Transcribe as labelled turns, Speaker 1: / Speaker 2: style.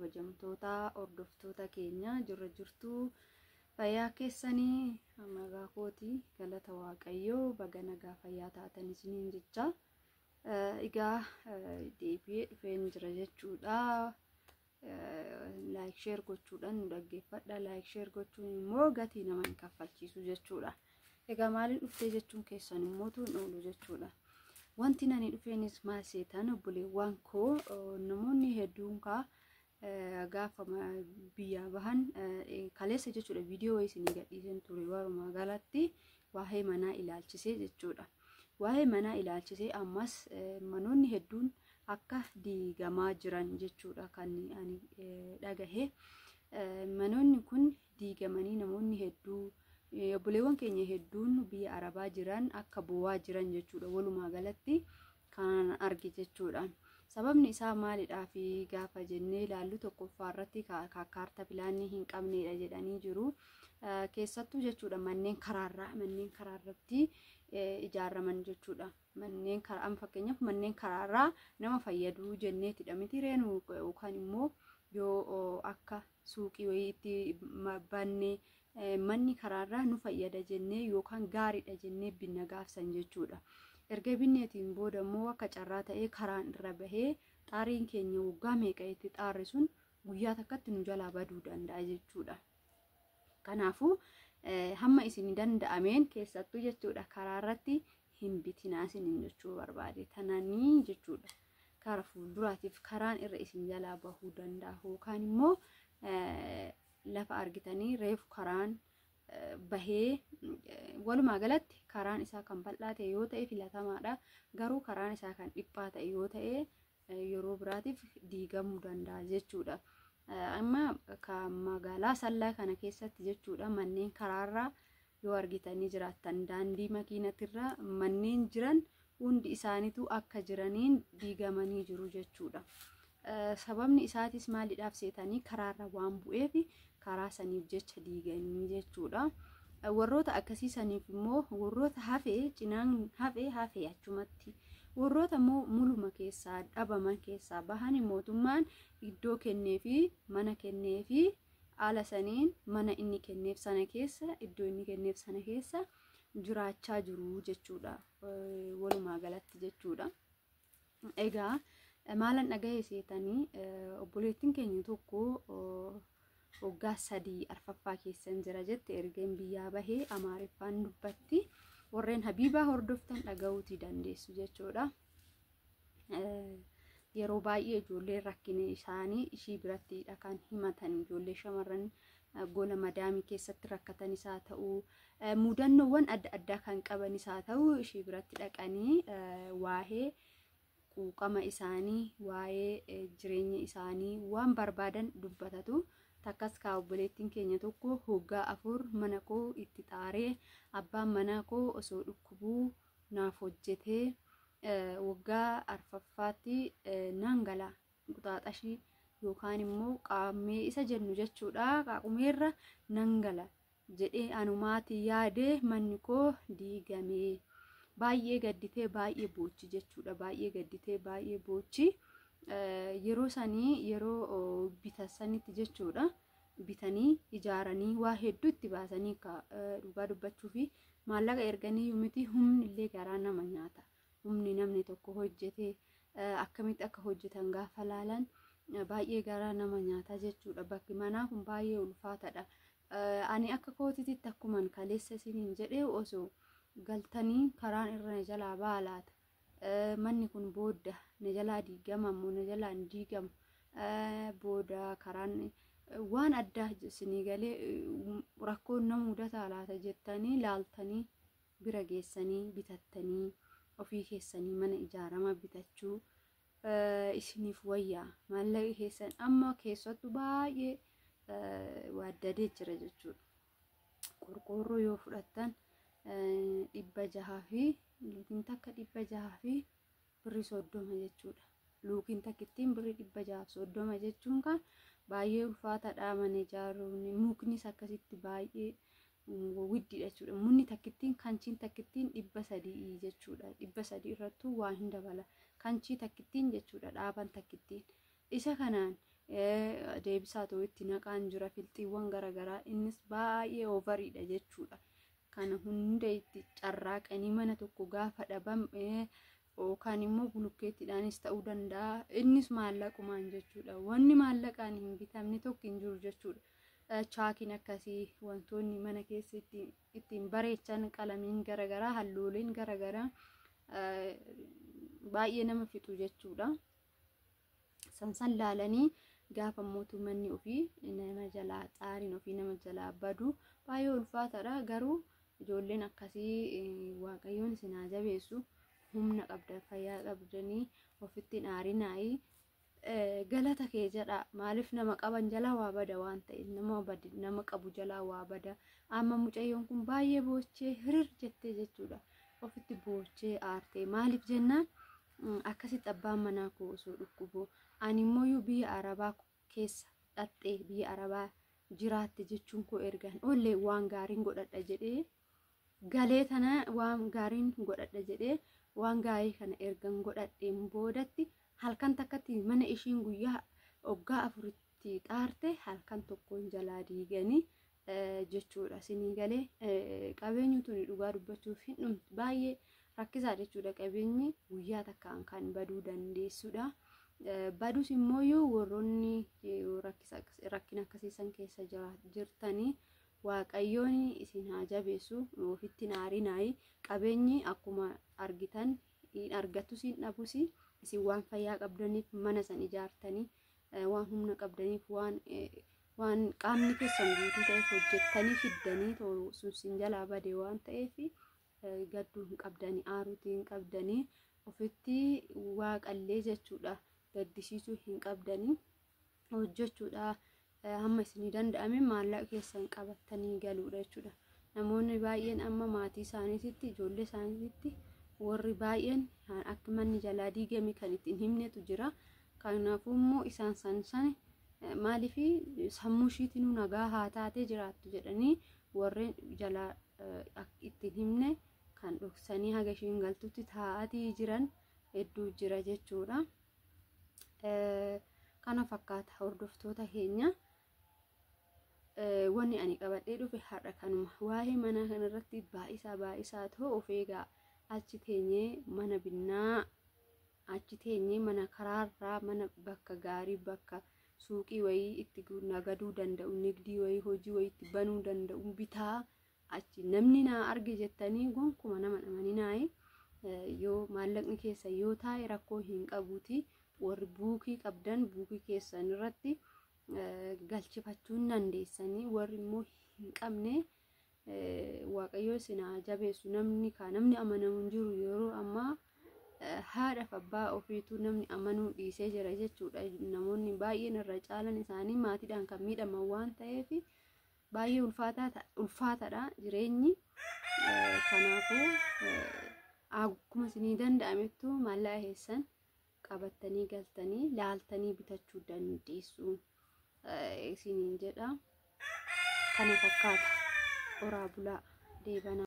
Speaker 1: kabajamtoota hordoftoota keenya jirtu fayyaa keessanii nagaa kooti galata waaqayyoo baga nagaa fayyaa taatan isiniin jecha egaa deebi'ee dhufeen jira jechuudha. Like share gochuudhaan nu dhaggeeffadha. Like share gochuun immoo gatii nama hin kaffalchiisu jechuudha. Egaa maaliin dhuftee jechuun keessan immoo tuun jechuudha. Wanti nani dhufeenis maal seetan obboleewwan koo namoonni hedduun gaafa biyyaa bahan kaleessa jechuudha viidiyoo isinii gadhiisan ture walumaa galatti waa'ee manaa ilaalchisee jechuudha. Waa'ee manaa ilaalchisee ammas manoonni hedduun akka diigamaa jiran jechuudha kan ani dhagahe. Manoonni kun diigamanii namoonni hedduu obboleewwan keenya hedduun biyya Arabaa jiran akka bu'aa jiran jechuudha walumaa galatti kan argi jechuudha. Sababni isaa maalidhaa fi gaafa jennee ilaallu tokkoffaa irratti kaartaa pilaanii hin qabneedha jedhanii jiru. Keessattuu jechuudha manneen karaarratti ijaaraman jechuudha. Manneen karaa fakkeenyaaf manneen karaarraa nama fayyaduu jenneetidha miti reenu yookaan immoo yoo akka suuqii wayiitti bannee manni karaarraa nu fayyada jennee yookaan gaariidha jennee binna gaafsan jechuudha. Erga binneetiin booda immoo akka carraa ta'ee karaan irra bahee xaariin keenya waggaa meeqa itti xaarri sun guyyaa takkatti nu jalaa baduu danda'a jechuudha. Kanaafuu hamma isin danda'ameen keessattuu jechuudha karaarratti hin bitinaasin jechuu barbaade tananii jechuudha. Kara fuulduraatiif karaan irra isin jalaa bahuu danda'a yookaan immoo lafa argitanii reefu karaan bahee walumaa galatti karaan isaa kan bal'aa ta'e yoo ta'e filatamaadha. Garuu karaan isaa kan dhiphaa ta'e yoo ta'e yeroo biraatiif diigamuu danda'a jechuudha. Amma kan magaalaa Sallaa kana keessatti jechuudha manneen karaarraa yoo argitanii jiraattan daandii makiinatirra manneen jiran hundi isaaniitu akka jiraniin diigamanii jiru jechuudha. Sababni isaatis maalidhaaf seetanii karaarra waan bu'eef karaa saniif jecha diiganii jechuudha. Warroota akkasii saniif immoo warroota hafee cinaan hafee achumatti warroota immoo muluma keessaa dhabaman keessaa bahan mootummaan iddoo kennee fi mana kennee fi haala saniin mana inni kenneef sana keessa iddoo inni kenneef sana keessa jiraachaa jiru jechuudha. Walumaa galatti jechuudha. Egaa maalan dhaga'ee seetanii obboleettiin keenya tokko waggaa 3 arfaffaa keessan jira jette ergeen biyyaa bahee Amaariffaan dubbatti warreen Habiibaa hordoftan dhaga'uutii dandeessu jechuudha. Yeroo baay'ee ijoollee rakkina isaanii ishii birattidha kan himatan ijoollee shamarran gola madaamii keessatti rakkatan isaa ta'uu mudannoowwan adda addaa kan qaban isaa ta'uu ishii biratti dhaqanii waa'ee quuqama isaanii waa'ee jireenya isaanii waan barbaadan dubbatatu. Takkas kaa obboleettiin keenya tokko hoggaa 4 mana koo itti xaaree abbaan manaa koo osoo dhukkubuu naaf hojjetee waggaa arfaffaatti nangala quxaaxashii yookaan immoo qaamee isa jennu jechuudha. Qaaqumeerra nangala jedhee anumaati yaadee manni koo diigamee baay'ee gadditee baay'ee boochi jechuudha. Baay'ee gadditee baay'ee boochi. Yeroo sanii yeroo bitasanitti jechuudha bitanii ijaaranii waa hedduu itti baasanii dhugaa dubbachuu fi maallaqa erganii miti humni illee garaa nama nyaata. Humni namni tokko hojjetee akkamitti akka hojjetan gaafa laalan baay'ee garaa nama nyaata jechuudha. Bakki manaa kun baay'ee ulfaatadha. Ani akka kootitti akkuman kaleessa isiniin jedhee osoo galtanii karaan irra jalaa baalaata. Manni kun booda na jalaa diigamamu na jalaa hin diigamu booda karaan waan addaa isinii galee rakkoon nama mudataa laata jettanii laaltanii bira geessanii bitattanii ofii keessanii mana ijaarama bitachuu isiniif wayyaa maallaqi keessan amma keessattuu baay'ee waaddadee jira jechuudha. Qorqoorroo yoo fudhattan 600 fi luukiin takka 600 fi birrii 30 jechuudha. Luukiin takkittiin birrii 630 jechuun kan baay'ee ulfaataadha. Mana ijaaruun muknis akkasitti baay'ee widdiidha jechuudha. Munni takkittiin kanchiin takkittiin 300 jechuudha. 300 irrattuu waa hin dabala. Kanchii takkittiin jechuudha dhaaban takkittiin. Isa kanaan deebisaatoo itti naqaan jira filxiiwwan garagaraa innis baay'ee overiidha jechuudha. Kana hunda itti carraaqanii mana tokko gaafa dhabame yookaan immoo bulukkeettiidhaanis ta'uu danda'a. Innis maallaqumaan jechuudha. Wanni maallaqaan hin bitamne tokko hin jiru jechuudha. Chaakiin akkasii wantoonni mana keessa ittiin bareechan qalamiin garagaraa halluuleen garagaraa baay'ee nama fixu jechuudha. San laalanii gaafa mootummanni ofii nama jalaa xaariin ofii nama jalaa badu baay'ee ulfaataadha. Garuu ijoolleen akkasii waaqayyoon isin haa jabeessu. Humna qabdan fayyaa qabdanii ofitti aarinaayi galata kee jedha. Maaliif nama qaban jalaa waa bada waan ta'eef nama qabu jalaa waa bada. Amma mucayyoon kun baay'ee boochee hirir jettee jechuudha. Ofitti boochee aartee maaliif jennaan akkasitti abbaan manaa koo osoo dhukkubu ani immoo biyya Arabaa keessa dhattee biyya Arabaa jiraatte jechuun koo ergan ollee waan gaariin godhadha jedhee galee tana waan gaariin godhadha jedhee waan gaarii kana ergan godhadheen boodatti halkan takkatti mana ishiin guyyaa waggaa 4 xaarte halkan tokkoon jalaa diiganii jechuudha. Sinii galee qabeenyi tuni dhugaa dubbachuuf hin baay'ee rakkisaa jechuudha. Qabeenyi guyyaa takkaan kan baduu dandeessudha. Badus immoo warroonni rakkina akkasiisan keessa jirtanii waaqayyoon isin haa jabeessu. Ofitti aarinaayi qabeenyi akkuma argitan argattu siin dhabusi isin waan fayyaa qabdaniif mana san ijaartanii waan humna qabdaniif waan qaamni keessan guutuu ta'eef hojjettanii fiddanii sun sin jalaa bade waan ta'eef gadduu hin qabdanii aaruutii hin qabdanii ofitti waaqallee jechuudha. Gaddisiisuu hin qabdanii hojjechuudha. Hamma isinii danda'ame maallaqa keessan qabattanii galuudha jechuudha. Namoonni baay'een amma maatii isaaniitti ijoollee isaaniitti warri baay'een akka manni jalaa diigame kan ittiin himnetu jira. Kanaafuu immoo isaan san maaliif sammuu ishiitiin nagaa haa taatee jiraattu jedhanii warreen jalaa ittiin himne kan dhoksanii haga ishiin galtutti taa'atii jiran hedduu jira jechuudha. Kana fakkaata hordoftoota keenya. Wanni ani qabadhee dhufe har'a kanuma. Waa'ee mana kanarratti baay'isaa ta'u of eegaa. Achi teenyee mana binnaa, achi teenyee mana karaarraa, mana bakka gaarii bakka suuqii wayii itti nagaduu danda'u, nigdii wayii hojii wayii itti banuu danda'u bitaa achi namni naa arge jettanii gonkuma nama amaninaayi. Yoo maallaqni keessa yoo taa'e rakkoo hin qabuuti. Warri buukii qabdan buukii keessan irratti galchifachuu dandeessanii. Warri immoo hin qabne waaqayyo isin haa jabeessu. Namni amanamu hin jiru yeroo ammaa haadhaaf abbaa ofiitu namni amanuu dhiisee jira jechuudha. Namoonni baay'een irra caalan isaanii maatiidhaan kan miidhaman waan ta'eef baay'ee ulfaataadha jireenyi. Kanaafuu akkuma isinii danda'amettu maallaqa keessan qabattanii galtanii laaltanii bitachuu dandeessu isiniin jedha. Kana fakkaata. Oraa bulaa deebana.